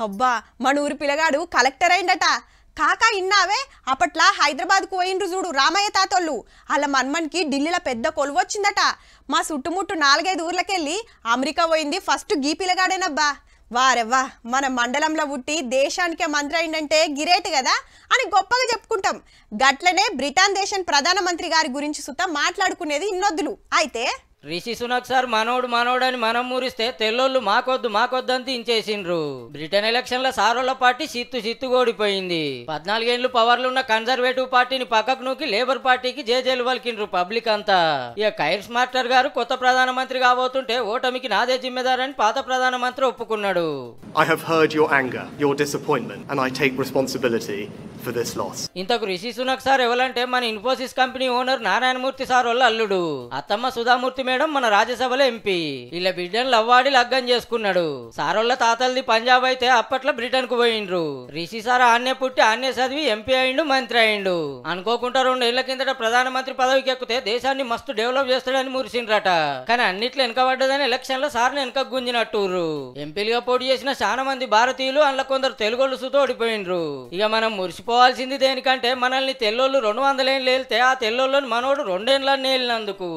అబ్బా మన ఊరి పిల్లగాడు కలెక్టర్ అయిందట. కాకా ఇన్నావే అప్పట్లా హైదరాబాద్కు పోయిండ్రు చూడు రామయ్య తాతోళ్ళు. వాళ్ళ మన్మన్కి ఢిల్లీలో పెద్ద కొలువు వచ్చిందట. మా చుట్టుముట్టు 4-5 ఊర్లకెళ్ళి అమెరికా పోయింది ఫస్ట్ గీ పిల్లగాడేనబ్బా. వారెవ్వా మన మండలంలో పుట్టి దేశానికే మంత్రి అయిందంటే గిరేట్ కదా అని గొప్పగా చెప్పుకుంటాం. గట్లనే బ్రిటన్ దేశం ప్రధానమంత్రి గారి గురించి సుతా మాట్లాడుకునేది ఇన్నొద్దులు. అయితే రిషి సునక్ సార్ మనోడు అని మనం మూరిస్తే తెల్లోళ్ళు మాకొద్దు అని దించేసిండ్రు. బ్రిటన్ ఎలక్షన్ల సారోళ్ల పార్టీ సిత్తు ఓడిపోయింది. 14 ఏళ్లు పవర్లు ఉన్న కన్జర్వేటివ్ పార్టీని పక్కకు నూకి లేబర్ పార్టీకి జేజేలు వలికిండ్రు పబ్లిక్ అంతా. ఇక కైర్ స్మార్టర్ గారు కొత్త ప్రధానమంత్రి కాబోతుంటే ఓటమికి నాదే జిమ్మెదారని పాత ప్రధానమంత్రి ఒప్పుకున్నాడు. I have heard your anger, your disappointment, and I take responsibility for this loss. ఇంతకు రిషి సునక్ సార్ ఎవరంటే మన Infosys company owner Narayanamurthy sir వాళ్ళ అల్లుడు. అత్తమ్మ సుధామూర్తి మేడం మన రాజ్యసభలో ఎంపీ. ఇలా బిడ్డను లవ్వాడి లగ్గం చేసుకున్నాడు. సారోళ్ళ తాతలది పంజాబ్ అయితే అప్పట్లో బ్రిటన్ కు పోయిండ్రు. రిషి సార్ ఆన్నే పుట్టి ఆన్నే చదివి ఎంపీ అయిండు, మంత్రి అయిండు. అనుకోకుండా 2 ఏళ్ల కిందట ప్రధానమంత్రి పదవికి ఎక్కితే దేశాన్ని మస్తు డెవలప్ చేస్తాడని మురిసిండ్రట. కానీ అన్నిట్లో వెనకబడ్డదని ఎలక్షన్ లో సార్ని వెనక గుంజినట్టూరు. ఎంపీలుగా పోటీ చేసిన చాలా మంది భారతీయులు అందులో కొందరు తెలుగోళ్ళు సుతో ఓడిపోయిండ్రు. ఇక మనం మురిసిపోవాల్సింది దేనికంటే మనల్ని తెల్లోళ్ళు 200 ఏళ్ళు వెళ్తే ఆ తెల్లోళ్ళని మనోడు 2 ఏళ్ళని వెళ్ళినందుకు.